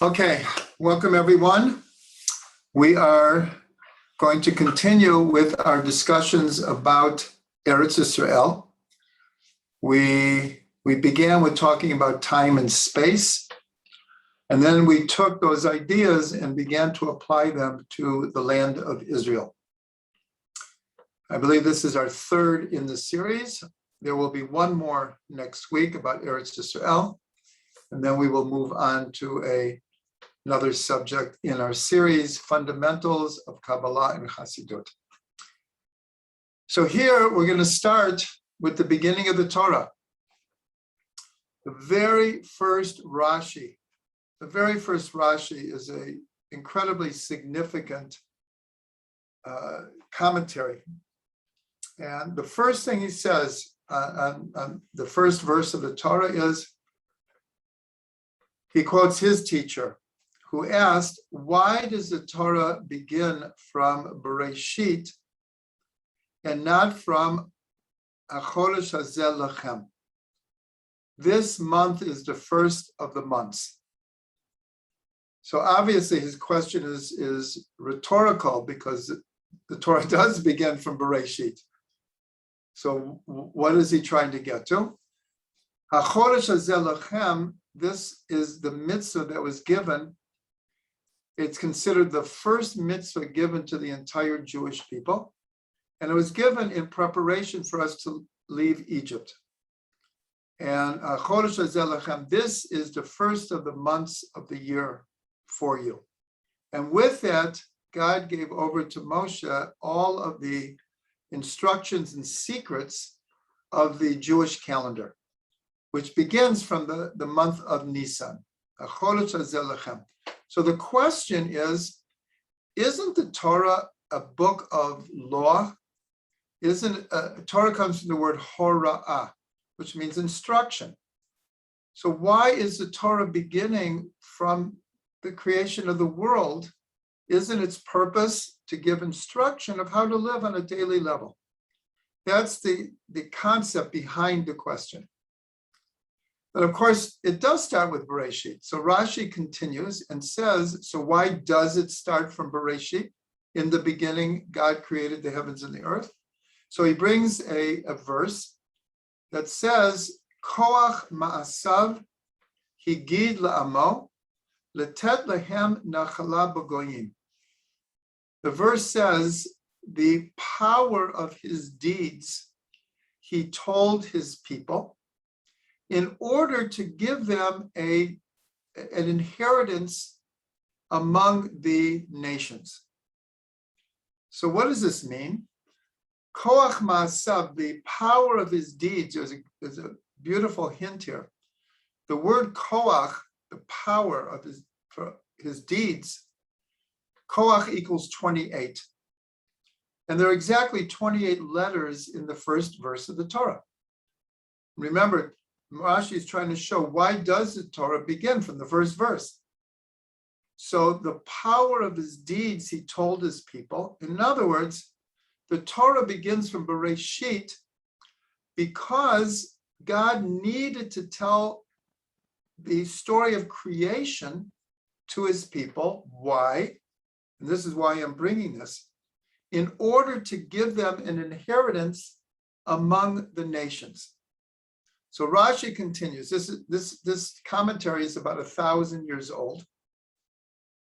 Okay, welcome everyone. We are going to continue with our discussions about Eretz Yisrael. We began with talking about time and space, and then we took those ideas and began to apply them to the land of Israel. I believe this is our third in the series. There will be one more next week about Eretz Yisrael, and then we will move on to another subject in our series, Fundamentals of Kabbalah and Chassidut. So here we're going to start with the beginning of the Torah. The very first Rashi is an incredibly significant commentary. And the first thing he says on the first verse of the Torah is, he quotes his teacher, who asked, why does the Torah begin from Bereshit and not from Achodesh Hazel Lachem? This month is the first of the months. So obviously his question is rhetorical, because the Torah does begin from Bereshit. So what is he trying to get to? Achodesh Hazel Lachem, this is the mitzvah that was given. It's considered the first mitzvah given to the entire Jewish people. And it was given in preparation for us to leave Egypt. And Chodesh Hazel Lachem, this is the first of the months of the year for you. And with that, God gave over to Moshe all of the instructions and secrets of the Jewish calendar, which begins from the month of Nisan. Chodesh Hazel Lachem. So the question is, isn't the Torah a book of law? Torah comes from the word hora'ah, which means instruction. So why is the Torah beginning from the creation of the world? Isn't its purpose to give instruction of how to live on a daily level? That's the concept behind the question. But of course, it does start with Bereshit. So Rashi continues and says, so why does it start from Bereshit? In the beginning, God created the heavens and the earth. So he brings a verse that says, Koach ma'asav higid la'amo letet lehem nachala b'goyim. The verse says, the power of his deeds, he told his people, in order to give them an inheritance among the nations. So what does this mean? Koach ma'asav, the power of his deeds, there's a beautiful hint here. The word koach, the power of his deeds, koach equals 28. And there are exactly 28 letters in the first verse of the Torah. Remember, Rashi is trying to show, why does the Torah begin from the first verse? So the power of his deeds, he told his people. In other words, the Torah begins from Bereshit because God needed to tell the story of creation to his people. Why? And this is why I'm bringing this. In order to give them an inheritance among the nations. So Rashi continues. This commentary is about 1,000 years old.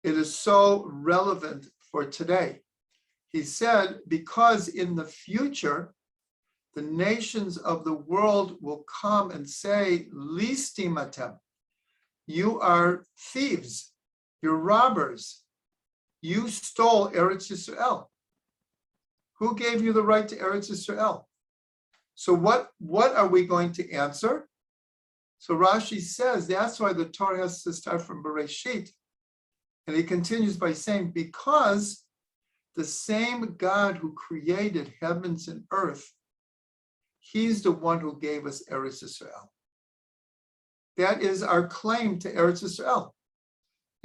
It is so relevant for today. He said, because in the future, the nations of the world will come and say, Listimatem, you are thieves, you're robbers, you stole Eretz Yisrael. Who gave you the right to Eretz Yisrael? So what are we going to answer? So Rashi says that's why the Torah has to start from Bereshit. And he continues by saying, because the same God who created heavens and earth, he's the one who gave us Eretz Yisrael. That is our claim to Eretz Yisrael.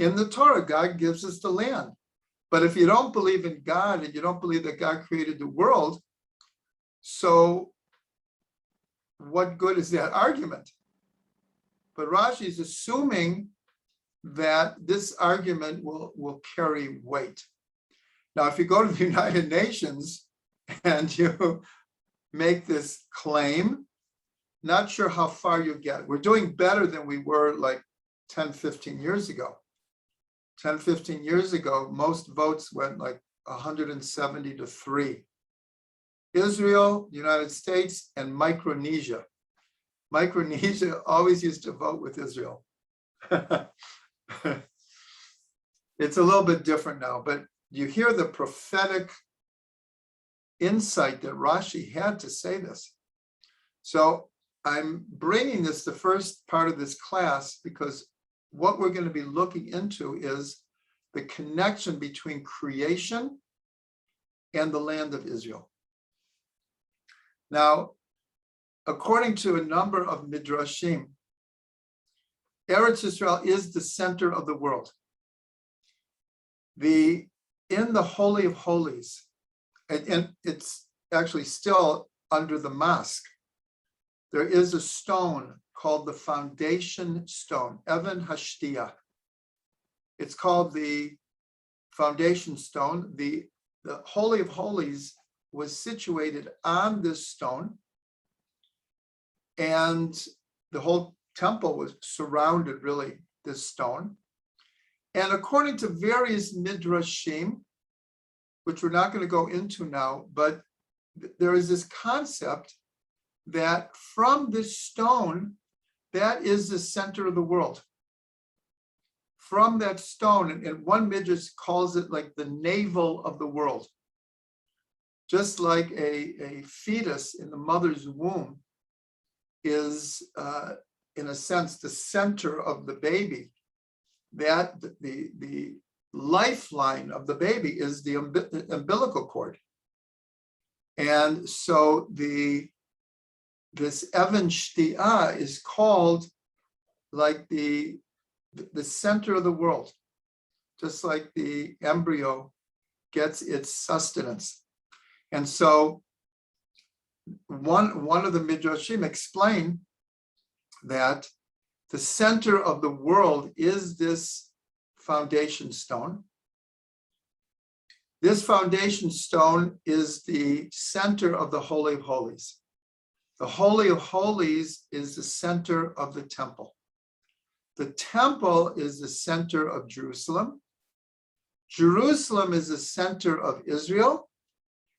In the Torah, God gives us the land. But if you don't believe in God and you don't believe that God created the world, so what good is that argument? But Rashi is assuming that this argument will carry weight. Now, if you go to the United Nations and you make this claim, not sure how far you get. We're doing better than we were like 10, 15 years ago. 10, 15 years ago, most votes went like 170 to 3. Israel, United States, and Micronesia. Micronesia always used to vote with Israel. It's a little bit different now, but you hear the prophetic insight that Rashi had to say this. So I'm bringing this, the first part of this class, because what we're going to be looking into is the connection between creation and the land of Israel. Now, according to a number of midrashim, Eretz Israel is the center of the world. In the Holy of Holies, and it's actually still under the mosque, there is a stone called the foundation stone, Even Hashtia. It's called the foundation stone. The Holy of Holies was situated on this stone, and the whole temple was surrounded, really, this stone. And according to various midrashim, which we're not going to go into now, but there is this concept that from this stone, that is the center of the world. From that stone, and one midrash calls it like the navel of the world. Just like a fetus in the mother's womb is, in a sense, the center of the baby, that the lifeline of the baby is the umbilical cord. And so this Even Shtia is called like the center of the world, just like the embryo gets its sustenance. And so one of the midrashim explain that the center of the world is this foundation stone. This foundation stone is the center of the Holy of Holies. The Holy of Holies is the center of the temple. The temple is the center of Jerusalem. Jerusalem is the center of Israel,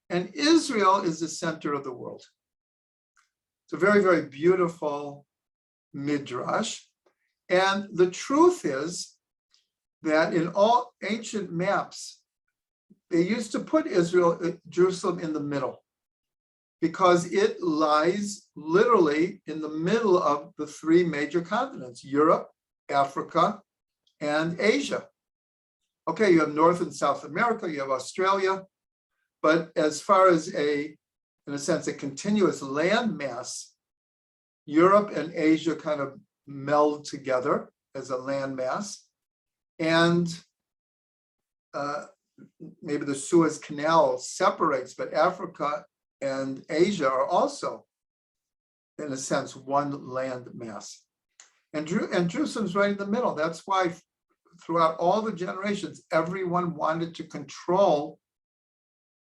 and Israel is the center of the world. It's a very, very beautiful midrash. And the truth is that in all ancient maps, they used to put Jerusalem in the middle, because it lies literally in the middle of the 3 major continents, Europe, Africa, and Asia. Okay, you have North and South America, you have Australia, but as far as in a sense, a continuous land mass, Europe and Asia kind of meld together as a land mass, and maybe the Suez Canal separates, but Africa and Asia are also, in a sense, one land mass. And Jerusalem's right in the middle. That's why throughout all the generations, everyone wanted to control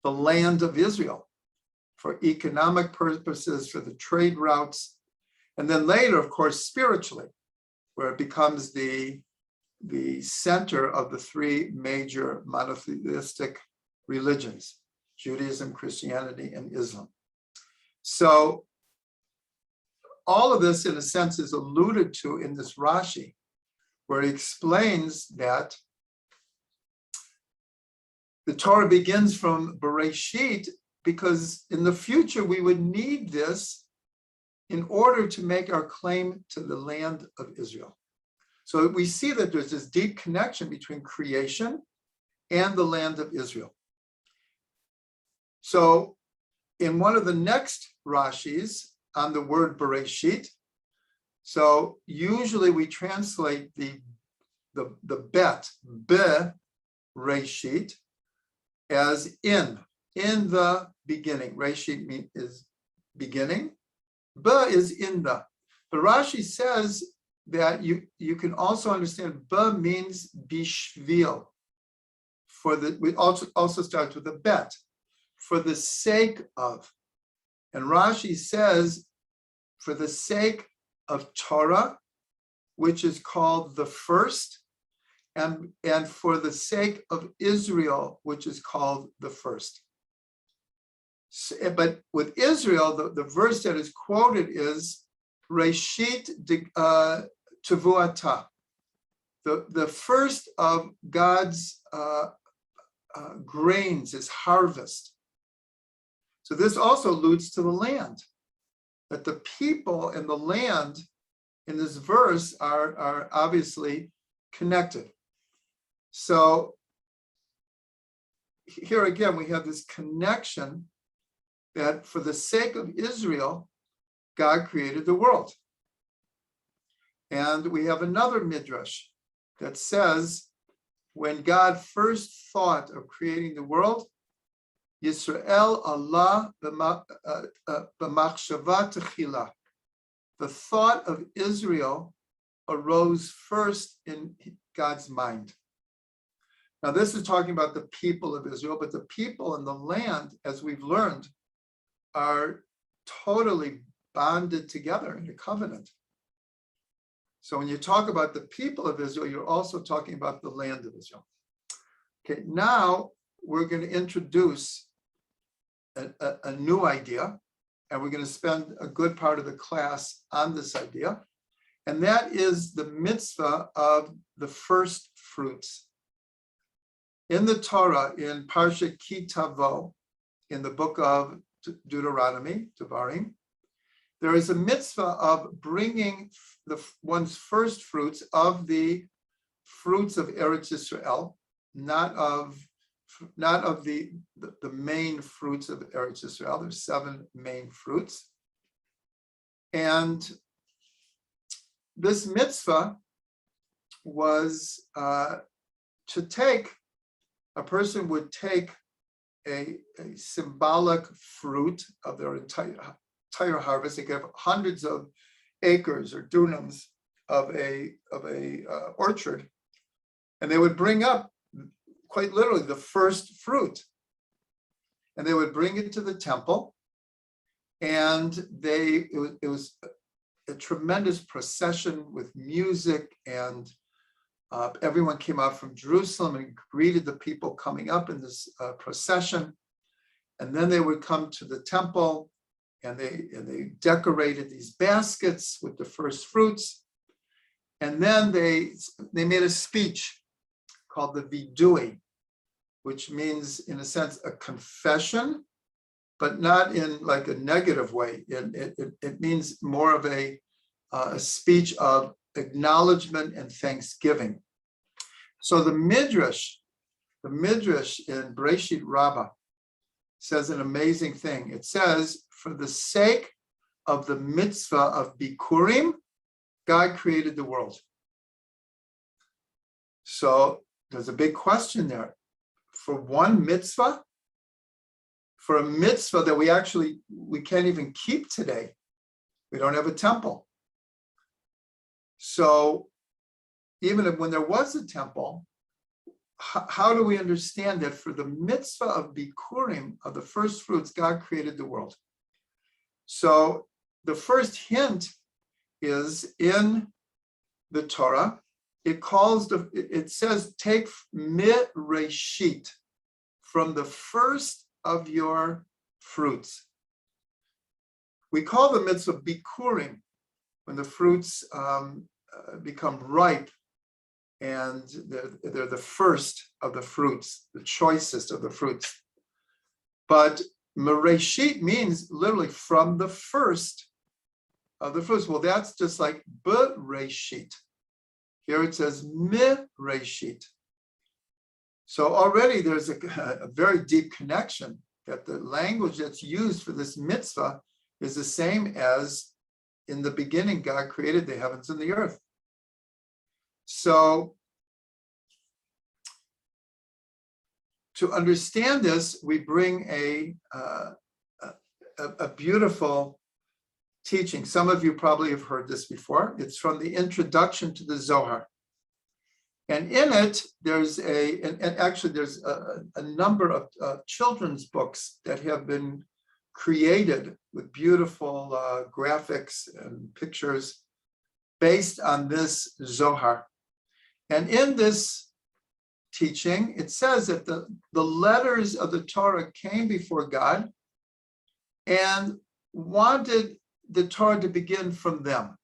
the land of Israel for economic purposes, for the trade routes, and then later, of course, spiritually, where it becomes the center of the 3 major monotheistic religions, Judaism, Christianity, and Islam. So all of this, in a sense, is alluded to in this Rashi, where he explains that the Torah begins from Bereshit, because in the future we would need this in order to make our claim to the land of Israel. So we see that there's this deep connection between creation and the land of Israel. So in one of the next Rashis on the word Bereshit, so usually we translate the bet, Bereshit, as in the beginning. Reshit is beginning. Ba is in the. But Rashi says that you can also understand ba means bishvil. We also start with a bet, for the sake of. And Rashi says, for the sake of Torah, which is called the first, and for the sake of Israel, which is called the first. But with Israel, the verse that is quoted is Reshit Tevuata, the first of God's grains, his harvest. So this also alludes to the land, that the people and the land in this verse are obviously connected. So here again, we have this connection that for the sake of Israel, God created the world. And we have another midrash that says, when God first thought of creating the world, Yisrael Allah b'machshava techila. The thought of Israel arose first in God's mind. Now, this is talking about the people of Israel, but the people in the land, as we've learned, are totally bonded together in a covenant. So when you talk about the people of Israel, you're also talking about the land of Israel. Okay, now we're going to introduce a new idea, and we're going to spend a good part of the class on this idea, and that is the mitzvah of the first fruits. In the Torah, in Parsha Ki Tavo, in the book of Deuteronomy, Devarim, there is a mitzvah of bringing one's first fruits of the fruits of Eretz Yisrael, not of the main fruits of Eretz Yisrael. There's 7 main fruits. And this mitzvah was to take, a person would take a symbolic fruit of their entire harvest. They could have hundreds of acres or dunams of a orchard, and they would bring up, quite literally, the first fruit, and they would bring it to the temple, and it was a tremendous procession with music, and everyone came out from Jerusalem and greeted the people coming up in this procession, and then they would come to the temple, and they decorated these baskets with the first fruits, and then they made a speech called the vidui, which means, in a sense, a confession, but not in like a negative way. It means more of a speech of acknowledgement and thanksgiving. So the Midrash in Bereshit Rabbah says an amazing thing. It says, for the sake of the mitzvah of Bikurim, God created the world. So there's a big question there. For one mitzvah, for a mitzvah that we can't even keep today, we don't have a temple. So even when there was a temple, how do we understand that for the mitzvah of Bikurim, of the first fruits, God created the world? So the first hint is in the Torah. It says, take mireshit, from the first of your fruits. We call the mitzvah Bikurim when the fruits become ripe, and they're the first of the fruits, the choicest of the fruits. But Mereshit means literally from the first of the fruits. Well, that's just like Bereshit. Here it says Mereshit. So already there's a very deep connection that the language that's used for this mitzvah is the same as in the beginning, God created the heavens and the earth. So to understand this, we bring a beautiful teaching. Some of you probably have heard this before. It's from the introduction to the Zohar. And in it, there's there's a number of children's books that have been created with beautiful graphics and pictures based on this Zohar. And in this teaching, it says that the letters of the Torah came before God and wanted the Torah to begin from them.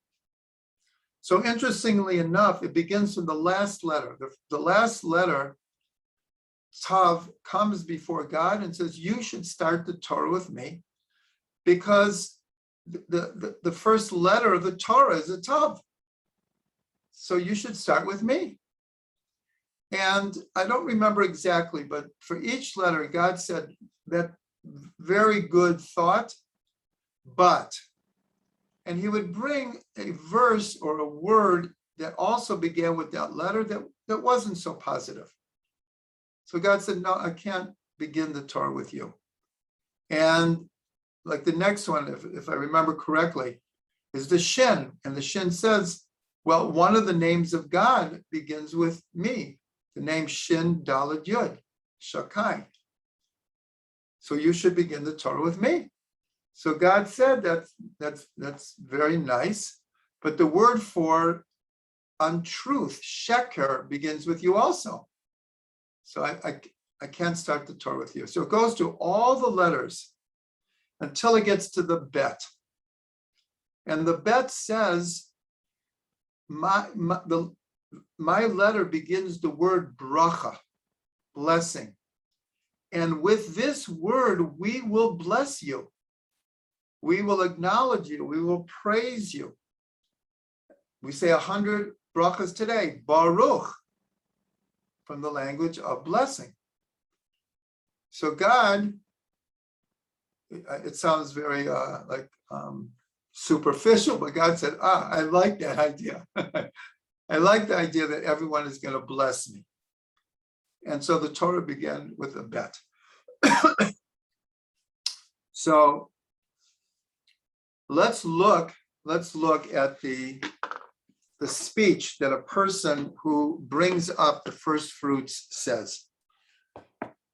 So interestingly enough, it begins from the last letter. The last letter, Tav, comes before God and says, you should start the Torah with me, because the first letter of the Torah is a Tav. So you should start with me. And I don't remember exactly, but for each letter, God said that very good thought, but, and he would bring a verse or a word that also began with that letter that wasn't so positive. So God said, no, I can't begin the Torah with you. And like the next one, if I remember correctly, is the Shin. And the Shin says, well, one of the names of God begins with me, the name Shin Daled Yud, Shakai. So you should begin the Torah with me. So God said that's very nice, but the word for untruth, sheker, begins with you also. So I can't start the Torah with you. So it goes to all the letters until it gets to the bet. And the bet says, my letter begins the word bracha, blessing. And with this word, we will bless you. We will acknowledge you. We will praise you. We say 100 brachas today, Baruch, from the language of blessing. So God, it sounds very superficial, but God said, I like that idea. I like the idea that everyone is going to bless me. And so the Torah began with a bet. So let's look at the speech that a person who brings up the first fruits says.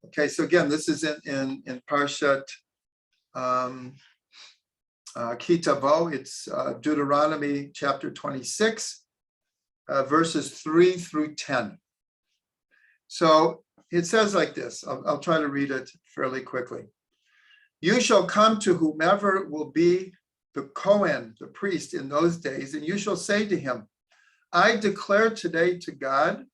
Okay, so again, this is in Parshat Kitavo. It's Deuteronomy chapter 26, verses 3 through 10. So it says like this. I'll try to read it fairly quickly. You shall come to whomever will be the Kohen, the priest in those days, and you shall say to him, I declare today to God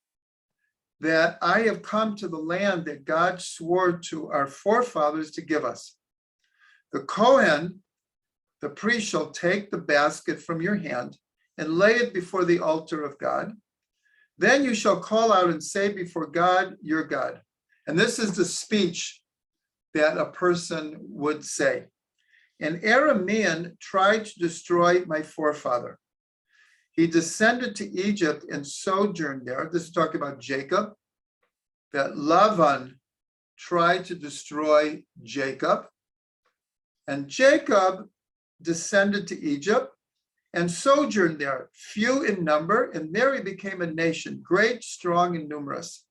that I have come to the land that God swore to our forefathers to give us. The Kohen, the priest, shall take the basket from your hand and lay it before the altar of God. Then you shall call out and say before God, your God. And this is the speech that a person would say. An Aramean tried to destroy my forefather. He descended to Egypt and sojourned there. This is talking about Jacob, that Lavan tried to destroy Jacob. And Jacob descended to Egypt and sojourned there, few in number, and there he became a nation, great, strong, and numerous.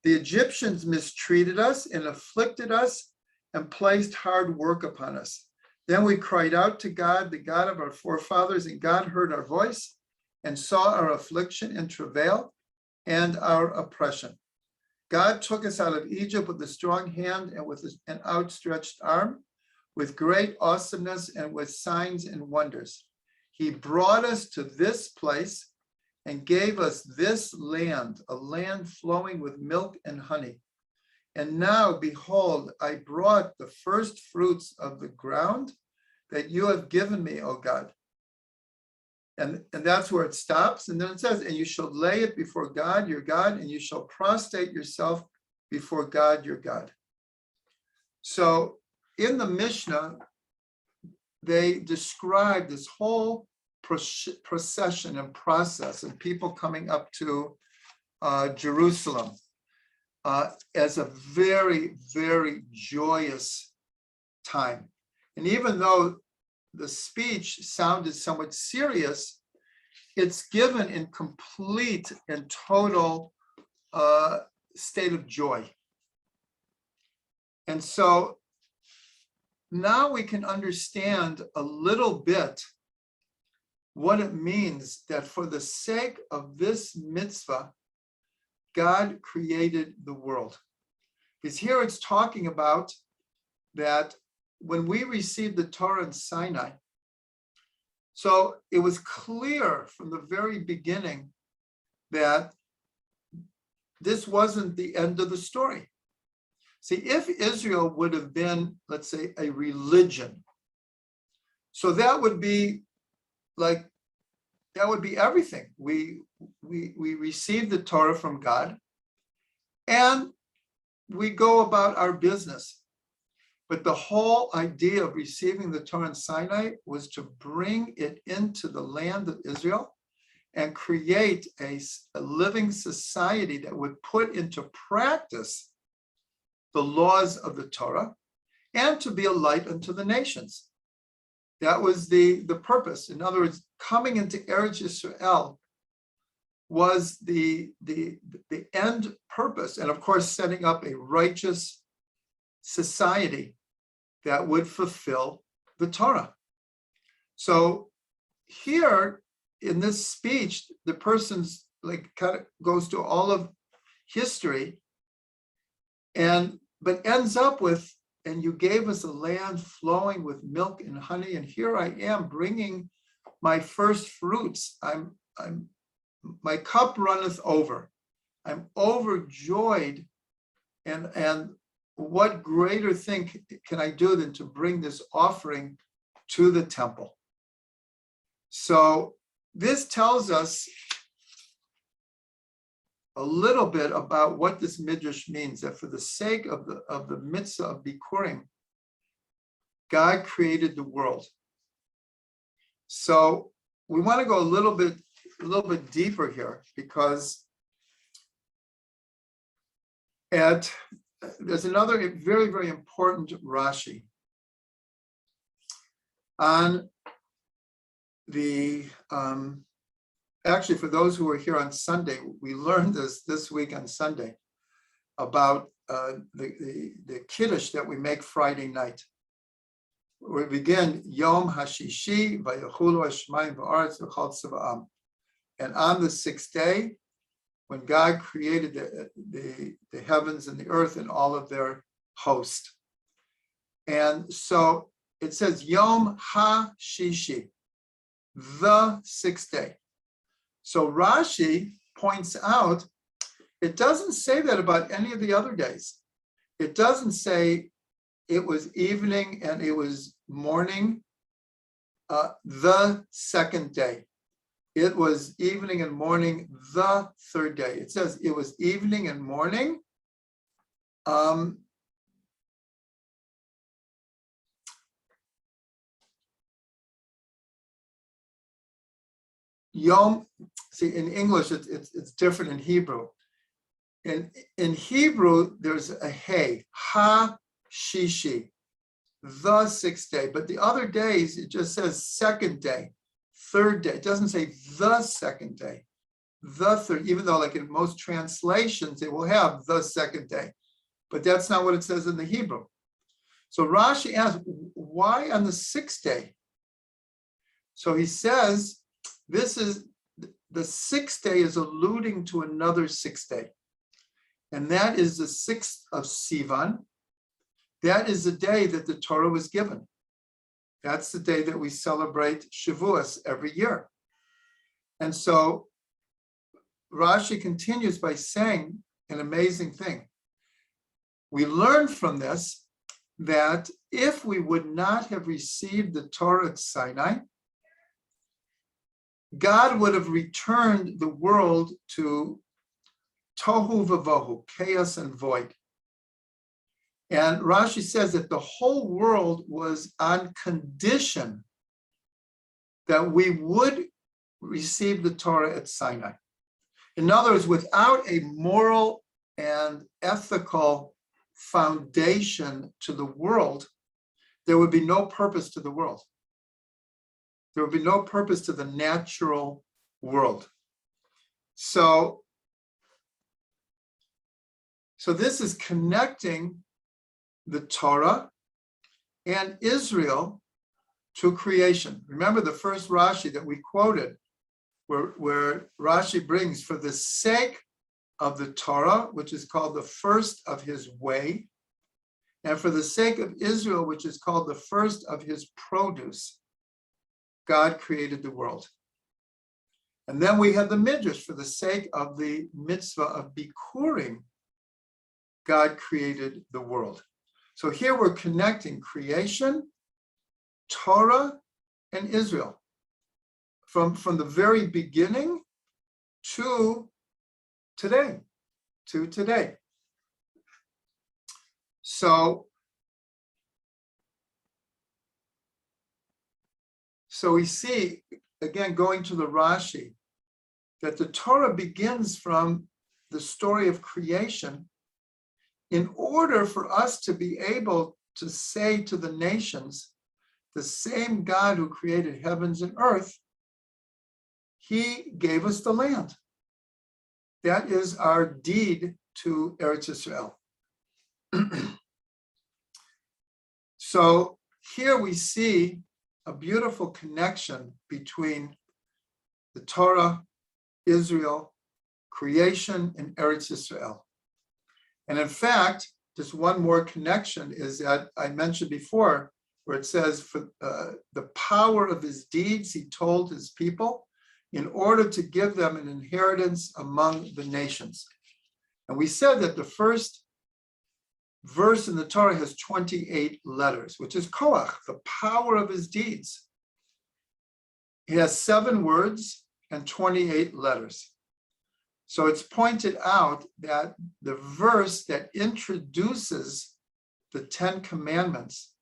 The Egyptians mistreated us and afflicted us and placed hard work upon us. Then we cried out to God, the God of our forefathers, and God heard our voice and saw our affliction and travail and our oppression. God took us out of Egypt with a strong hand and with an outstretched arm, with great awesomeness and with signs and wonders. He brought us to this place and gave us this land, a land flowing with milk and honey. And now, behold, I brought the first fruits of the ground that you have given me, O God. And that's where it stops. And then it says, and you shall lay it before God, your God, and you shall prostrate yourself before God, your God. So in the Mishnah, they describe this whole procession and process of people coming up to Jerusalem as a very, very joyous time. And even though the speech sounded somewhat serious, it's given in complete and total state of joy. And so now we can understand a little bit what it means that for the sake of this mitzvah, God created the world. Because here it's talking about that when we received the Torah in Sinai, so it was clear from the very beginning that this wasn't the end of the story. See, if Israel would have been, let's say, a religion, so that would be everything. We receive the Torah from God and we go about our business. But the whole idea of receiving the Torah in Sinai was to bring it into the land of Israel and create a living society that would put into practice the laws of the Torah and to be a light unto the nations. That was the purpose. In other words, coming into Eretz Yisrael was the end purpose. And of course, setting up a righteous society that would fulfill the Torah. So here in this speech, the person's kind of goes to all of history but ends up with, and you gave us a land flowing with milk and honey, and here I am bringing my first fruits. My cup runneth over. I'm overjoyed, and what greater thing can I do than to bring this offering to the temple? So this tells us a little bit about what this midrash means, that for the sake of the mitzvah of Bikurim, God created the world. So we want to go a little bit deeper here, because there's another very, very important Rashi on the actually, for those who were here on Sunday, we learned this week on Sunday about the Kiddush that we make Friday night. We begin Yom HaShishi Vayachulu Hashmayim V'Aretz V'Chol Tzva'am. And on the sixth day, when God created the heavens and the earth and all of their host. And so it says Yom HaShishi, the sixth day. So Rashi points out, it doesn't say that about any of the other days. It doesn't say it was evening and it was morning, the second day. It was evening and morning, the third day. It says it was evening and morning. Yom, see, in English, it's different in Hebrew. In Hebrew, there's a hey, ha-shishi, the sixth day. But the other days, it just says second day, third day. It doesn't say the second day, the third, even though like in most translations, it will have the second day. But that's not what it says in the Hebrew. So Rashi asks, why on the sixth day? So he says, this is the sixth day is alluding to another sixth day. And that is the 6th of Sivan. That is the day that the Torah was given. That's the day that we celebrate Shavuos every year. And so Rashi continues by saying an amazing thing. We learn from this that if we would not have received the Torah at Sinai, God would have returned the world to tohu vavohu, chaos and void. And Rashi says that the whole world was on condition that we would receive the Torah at Sinai. In other words, without a moral and ethical foundation to the world, there would be no purpose to the world. There would be no purpose to the natural world. So this is connecting the Torah and Israel to creation. Remember the first Rashi that we quoted, where Rashi brings, for the sake of the Torah, which is called the first of his way, and for the sake of Israel, which is called the first of his produce, God created the world. And then we have the Midrash, for the sake of the mitzvah of Bikurim, God created the world. So here we're connecting creation, Torah, and Israel from the very beginning to today. So we see, again, going to the Rashi, that the Torah begins from the story of creation in order for us to be able to say to the nations, the same God who created heavens and earth, he gave us the land. That is our deed to Eretz Yisrael. So here we see a beautiful connection between the Torah, Israel, creation, and Eretz Yisrael. And in fact, just one more connection is that I mentioned before, where it says, for the power of his deeds, he told his people, in order to give them an inheritance among the nations. And we said that the first verse in the Torah has 28 letters, which is koach, the power of his deeds. It has 7 words and 28 letters. So it's pointed out that the verse that introduces the 10 commandments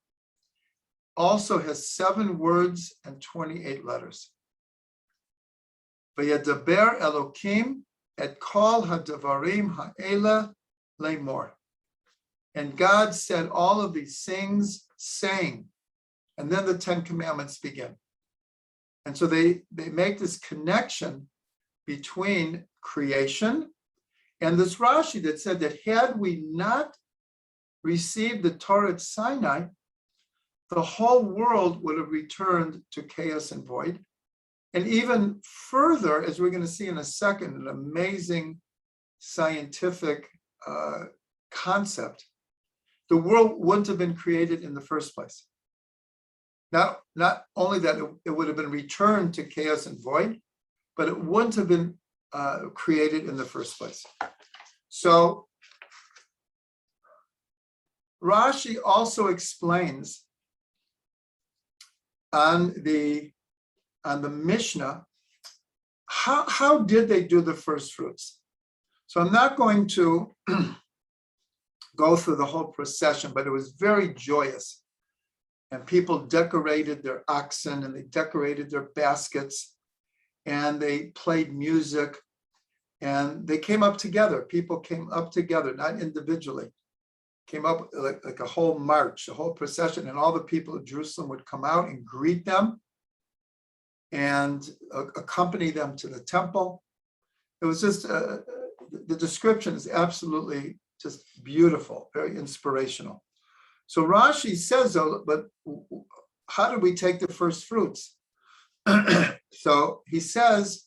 also has 7 words and 28 letters. V'yadaber Elokim et kol hadavarim ha'ela le'mor. And God said all of these things, saying, and then the 10 commandments begin. And so they make this connection between creation and this Rashi that said that had we not received the Torah at Sinai, the whole world would have returned to chaos and void. And even further, as we're going to see in a second, an amazing scientific concept, the world wouldn't have been created in the first place. Not only that it would have been returned to chaos and void, but it wouldn't have been created in the first place. So Rashi also explains on the Mishnah, how did they do the first fruits? So I'm not going to go through the whole procession, but it was very joyous. And people decorated their oxen and they decorated their baskets and they played music and they came up together. People came up together, not individually. Came up like a whole march, a whole procession, and all the people of Jerusalem would come out and greet them and accompany them to the temple. It was just, the description is absolutely just beautiful, very inspirational. So Rashi says, though, but how did we take the first fruits? So he says,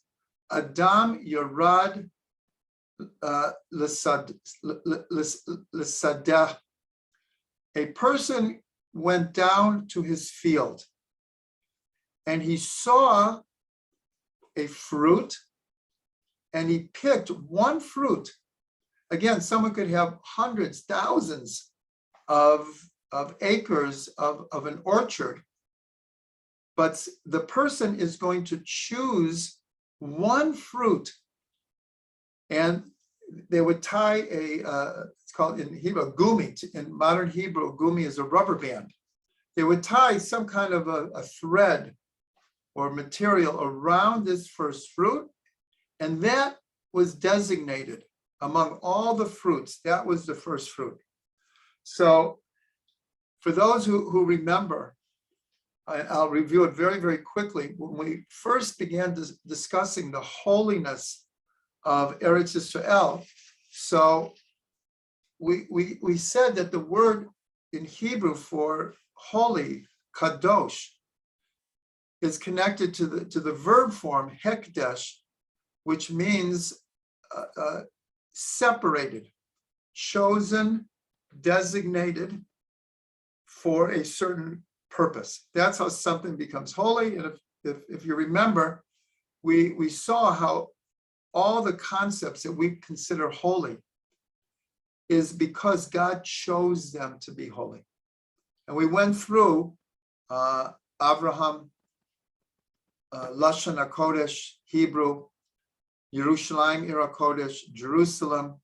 Adam Yerad L'Sadah. A person went down to his field and he saw a fruit and he picked one fruit. Again, someone could have hundreds, thousands of acres of an orchard, but the person is going to choose one fruit, and they would tie it's called in Hebrew, a gumi. In modern Hebrew, a gumi is a rubber band. They would tie some kind of a thread or material around this first fruit, and that was designated among all the fruits. That was the first fruit. So for those who remember, I'll review it very, very quickly. When we first began discussing the holiness of Eretz Yisrael, so we said that the word in Hebrew for holy, kadosh, is connected to the verb form hekdesh, which means separated, chosen, designated for a certain purpose. That's how something becomes holy. And if you remember, we saw how all the concepts that we consider holy is because God chose them to be holy. And we went through Abraham, Lashon HaKodesh, Hebrew, Yerushalayim, Ir HaKodesh, Jerusalem.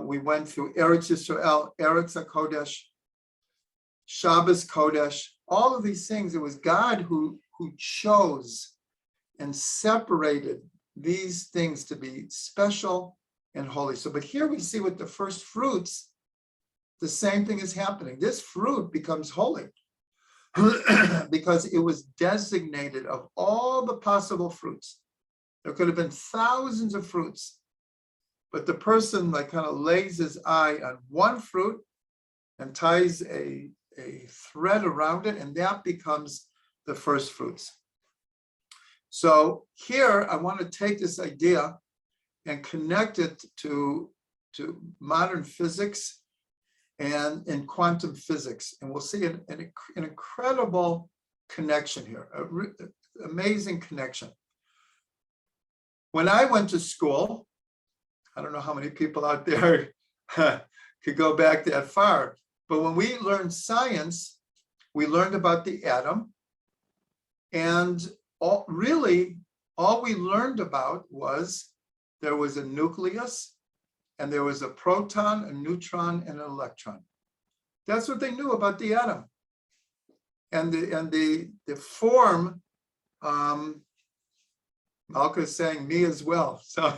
We went through Eretz Yisrael, Eretz HaKodesh, Shabbos Kodesh. All of these things, it was God who chose and separated these things to be special and holy. So, but here we see with the first fruits, the same thing is happening. This fruit becomes holy because it was designated of all the possible fruits. There could have been thousands of fruits, but the person like kind of lays his eye on one fruit and ties a thread around it, and that becomes the first fruits. So here I want to take this idea and connect it to modern physics and in quantum physics. And we'll see an incredible connection here, an amazing connection. When I went to school, I don't know how many people out there could go back that far, but when we learned science, we learned about the atom, and all we learned about was there was a nucleus, and there was a proton, a neutron, and an electron. That's what they knew about the atom. And the form, Malka is saying me as well. So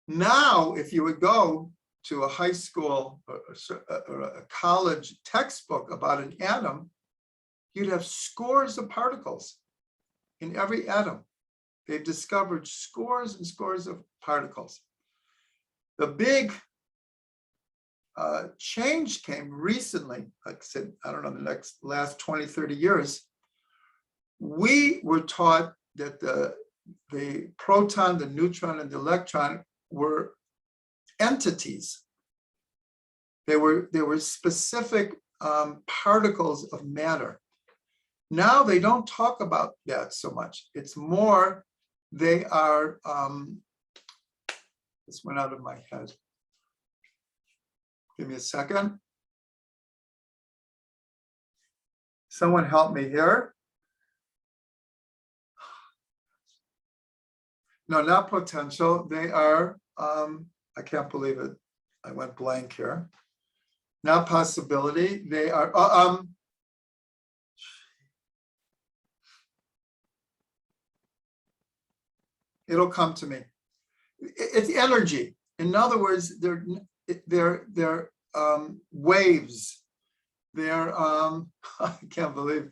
now, if you would go to a high school or a college textbook about an atom, you'd have scores of particles in every atom. They've discovered scores and scores of particles. The big change came recently, like I said, I don't know, the last 20, 30 years. We were taught that the proton, the neutron, and the electron were entities. They were specific particles of matter. Now they don't talk about that so much. It's more, they are, this went out of my head. Give me a second. Someone help me here. No, not potential. They are, I can't believe it. I went blank here. Not possibility. They are, it'll come to me. It's energy. In other words, they're waves. They're, I can't believe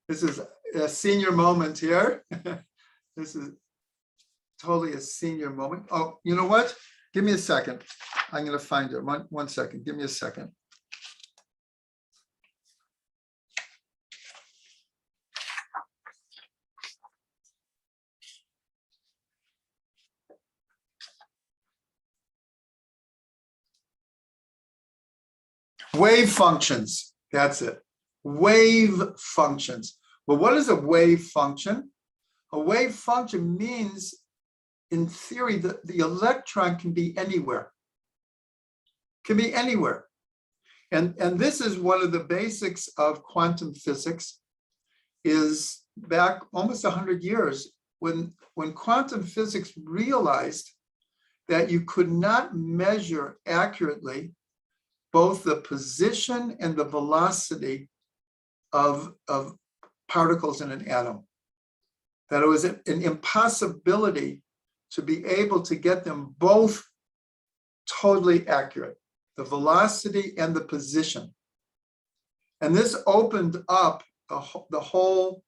this is a senior moment here. This is totally a senior moment. Oh, you know what? Give me a second. I'm going to find it. One second. Give me a second. Wave functions. That's it. Wave functions. Well, what is a wave function? A wave function means, in theory, that the electron can be anywhere. Can be anywhere. And this is one of the basics of quantum physics, is back almost 100 years when quantum physics realized that you could not measure accurately both the position and the velocity of particles in an atom. That it was an impossibility to be able to get them both totally accurate, the velocity and the position. And this opened up the whole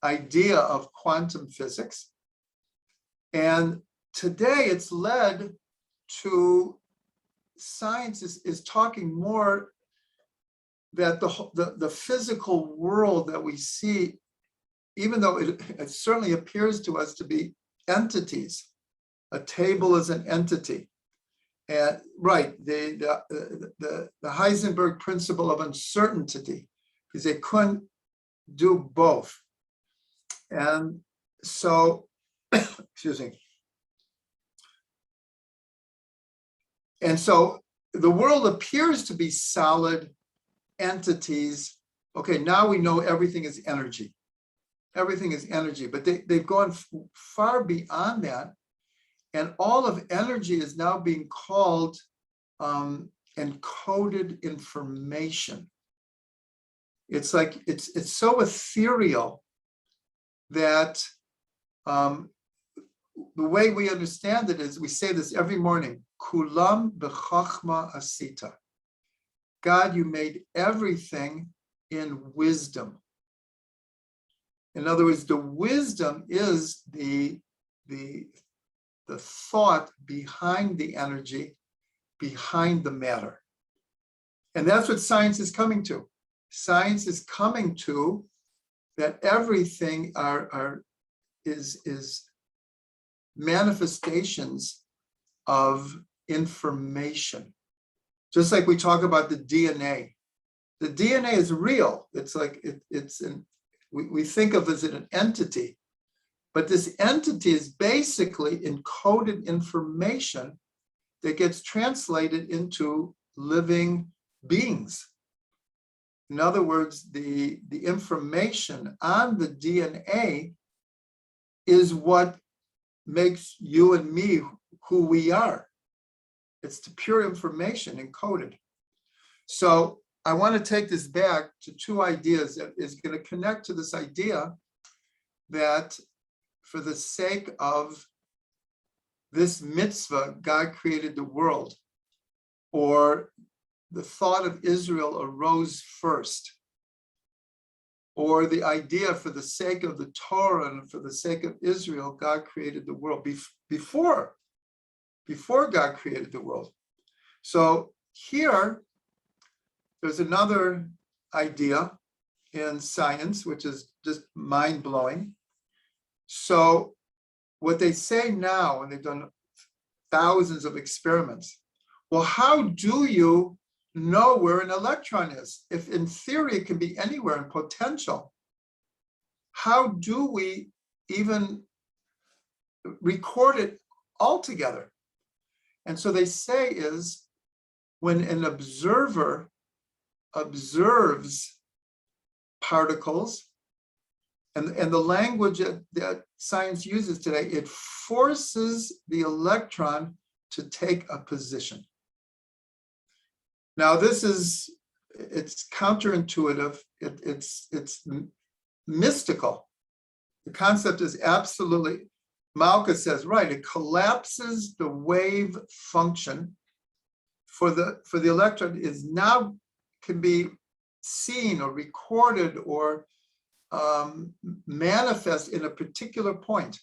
idea of quantum physics. And today it's led to science is talking more that the physical world that we see, even though it certainly appears to us to be entities, a table is an entity. And right, the Heisenberg principle of uncertainty, because they couldn't do both. And so, excuse me. And so the world appears to be solid entities. Okay, now we know everything is energy. Everything is energy, but they've gone far beyond that. And all of energy is now being called encoded information. It's like, it's so ethereal that the way we understand it is, we say this every morning, Kulam b'chachma asita. God, you made everything in wisdom. In other words, the wisdom is the thought behind the energy, behind the matter. And that's what science is coming to. Science is coming to that everything is manifestations of information. Just like we talk about the DNA. The DNA is real. It's like we think of it as an entity, but this entity is basically encoded information that gets translated into living beings. In other words, the information on the DNA is what makes you and me who we are. It's the pure information encoded. So I want to take this back to two ideas that is going to connect to this idea that for the sake of this mitzvah, God created the world, or the thought of Israel arose first, or the idea for the sake of the Torah and for the sake of Israel, God created the world before God created the world. So here, there's another idea in science, which is just mind-blowing. So what they say now, and they've done thousands of experiments, well, how do you know where an electron is? If in theory it can be anywhere in potential, how do we even record it altogether? And so they say is when an observer observes particles, and the language that science uses today, it forces the electron to take a position. Now, it's counterintuitive, it's mystical. The concept is absolutely, Malka says, right, it collapses the wave function for the electron is now can be seen or recorded or manifest in a particular point.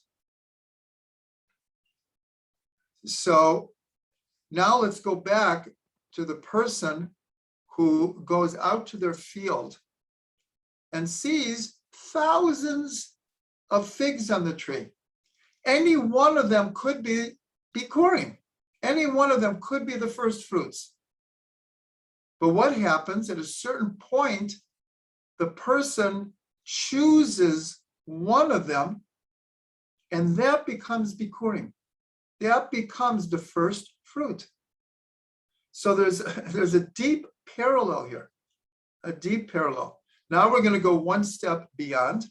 So now let's go back to the person who goes out to their field and sees thousands of figs on the tree. Any one of them could be Bikurim. Any one of them could be the first fruits. But what happens at a certain point, the person chooses one of them, and that becomes Bikurim. That becomes the first fruit. So there's a deep parallel here, a deep parallel. Now we're going to go one step beyond.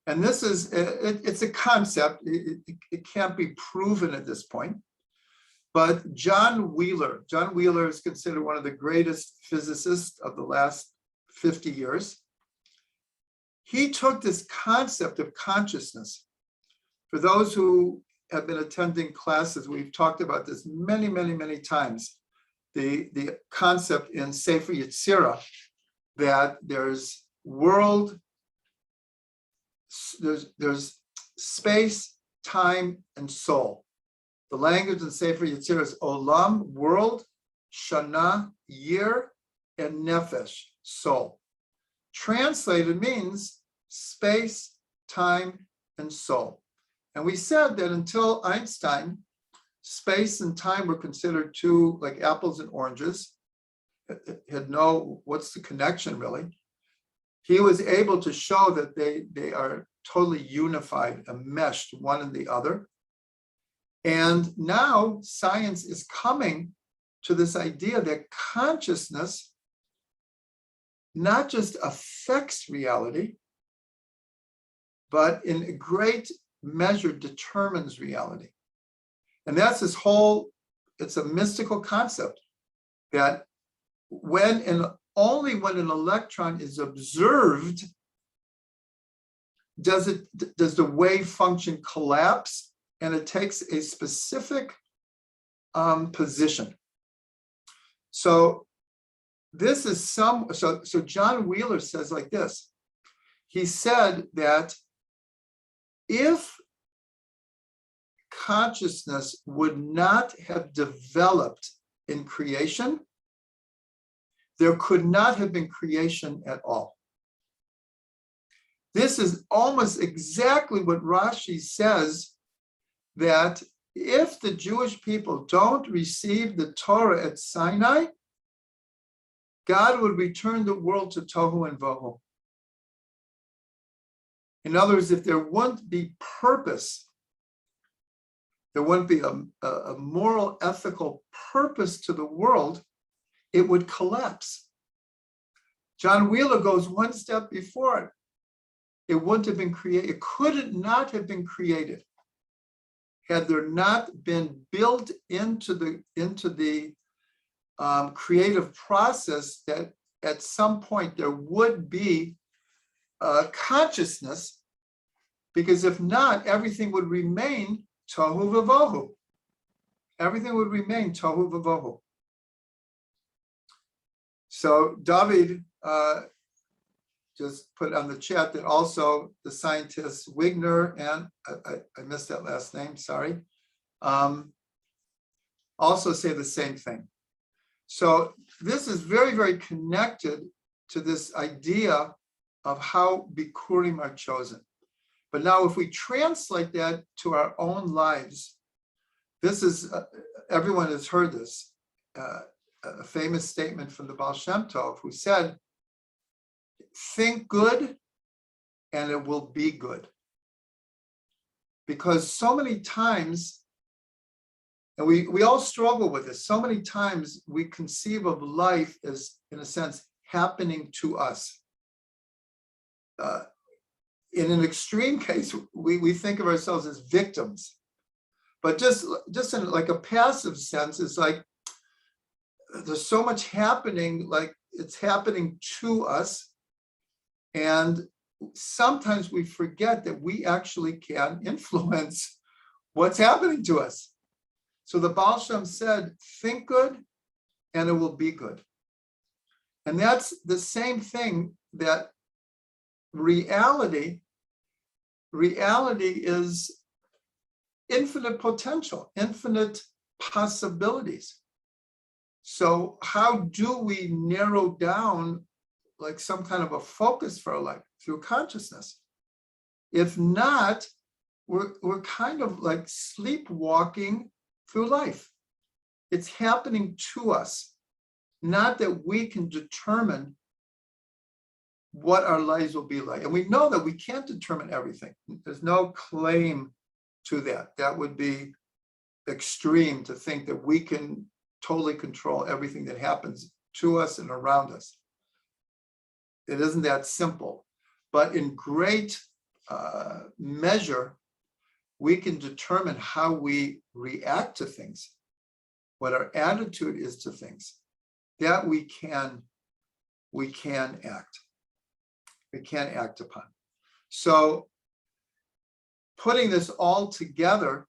And this is, it's a concept. It can't be proven at this point. But John Wheeler is considered one of the greatest physicists of the last 50 years. He took this concept of consciousness. For those who have been attending classes, we've talked about this many, many, many times. The concept in Sefer Yetzirah that there's world, there's space, time, and soul. The language in Sefer Yetzirah is olam, world, shana, year, and nefesh, soul. Translated means space, time, and soul. And we said that until Einstein, space and time were considered two, like apples and oranges. It had no, what's the connection really? He was able to show that they are totally unified, enmeshed, one in the other. And now science is coming to this idea that consciousness not just affects reality, but in a great measure determines reality. And that's this whole, it's a mystical concept that only when an electron is observed does the wave function collapse, and it takes a specific position. So this is so John Wheeler says like this. He said that if consciousness would not have developed in creation, there could not have been creation at all. This is almost exactly what Rashi says, that if the Jewish people don't receive the Torah at Sinai, God would return the world to tohu and vohu. In other words, if there wouldn't be purpose, there wouldn't be a moral, ethical purpose to the world, it would collapse. John Wheeler goes one step before it. It wouldn't have been created. It could not have been created had there not been built into the creative process that at some point there would be consciousness, because if not, everything would remain tohu vavohu. Everything would remain tohu vavohu. So David just put on the chat that also the scientists Wigner and I missed that last name, sorry, also say the same thing. So this is very, very connected to this idea of how Bikurim are chosen. But now if we translate that to our own lives, this is, everyone has heard this, a famous statement from the Baal Shem Tov, who said, think good and it will be good. Because so many times, and we all struggle with this, so many times we conceive of life as, in a sense, happening to us. In an extreme case, we think of ourselves as victims. But just in like a passive sense, it's like there's so much happening, like it's happening to us. And sometimes we forget that we actually can influence what's happening to us. So the Baal Shem said, think good and it will be good. And that's the same thing that reality is infinite potential, infinite possibilities. So how do we narrow down like some kind of a focus for our life? Through consciousness. If not, we're kind of like sleepwalking through life. It's happening to us, not that we can determine what our lives will be like. And we know that we can't determine everything. There's no claim to that. That would be extreme to think that we can totally control everything that happens to us and around us. It isn't that simple. But in great measure, we can determine how we react to things, what our attitude is to things. That we can act. We can act upon. So putting this all together,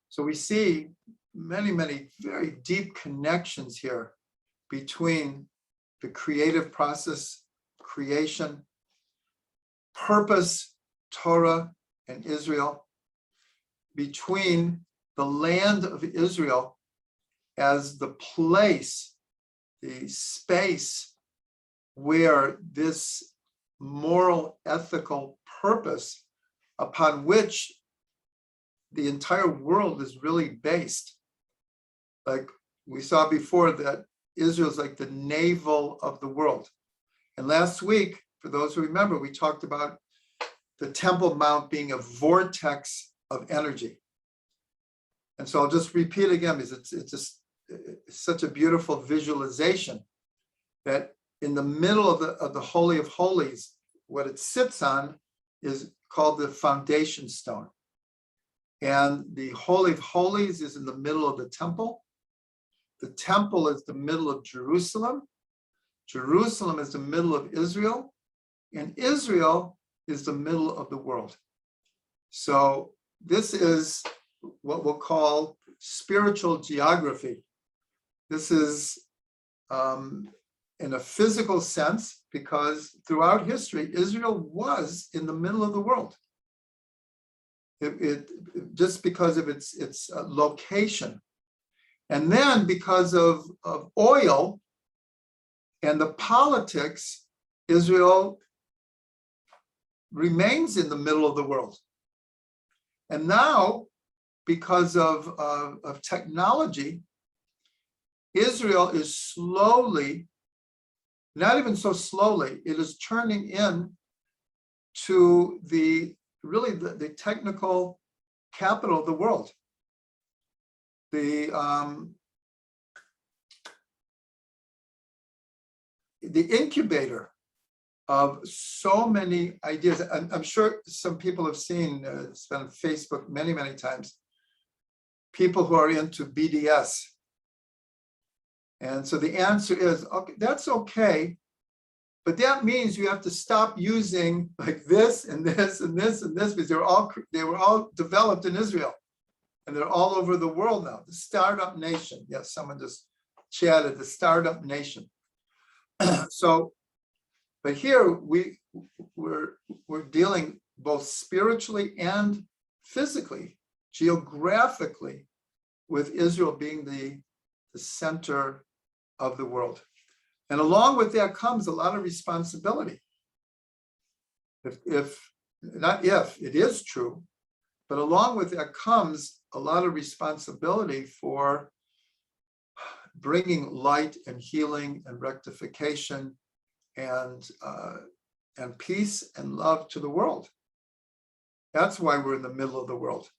so we see many, many very deep connections here between the creative process creation, purpose, Torah, and Israel, between the land of Israel as the place, the space where this moral, ethical purpose upon which the entire world is really based. Like we saw before, that Israel is like the navel of the world. And last week, for those who remember, we talked about the Temple Mount being a vortex of energy. And so I'll just repeat again, because it's such a beautiful visualization that in the middle of the Holy of Holies, what it sits on is called the foundation stone. And the Holy of Holies is in the middle of the temple. The temple is the middle of Jerusalem. Jerusalem is the middle of Israel. And Israel is the middle of the world. So this is what we'll call spiritual geography. This is in a physical sense, because throughout history, Israel was in the middle of the world. It just because of its location. And then because of oil and the politics, Israel remains in the middle of the world. And now, because of technology, Israel is slowly, not even so slowly, it is turning in to the technical capital of the world. The incubator of so many ideas. I'm sure some people have seen, it's been on Facebook many, many times, people who are into BDS. And so the answer is, okay, that's okay, but that means you have to stop using like this and this and this and this, because they were all developed in Israel, and they're all over the world now. The startup nation. Yes, someone just chatted, the startup nation. So, but here we're dealing both spiritually and physically, geographically, with Israel being the center of the world. And along with that comes a lot of responsibility. It is true, but along with that comes a lot of responsibility for bringing light and healing and rectification and peace and love to the world. That's why we're in the middle of the world,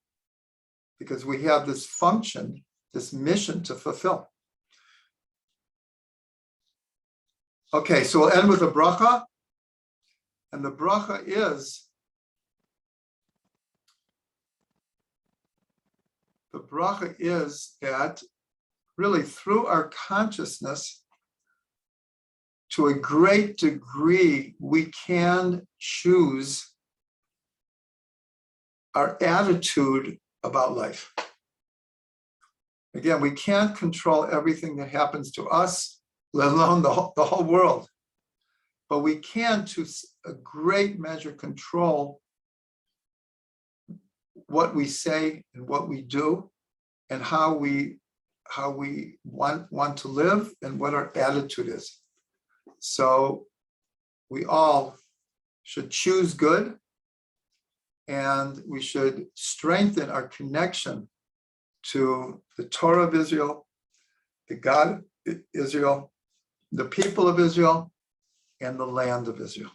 because we have this function, this mission to fulfill. Okay, so we'll end with a bracha. And the bracha is that really through our consciousness, to a great degree, we can choose our attitude about life. Again, we can't control everything that happens to us, let alone the whole world. But we can, to a great measure, control what we say and what we do, and how we want to live, and what our attitude is. So we all should choose good, and we should strengthen our connection to the Torah of Israel, the God of Israel, the people of Israel, and the land of Israel.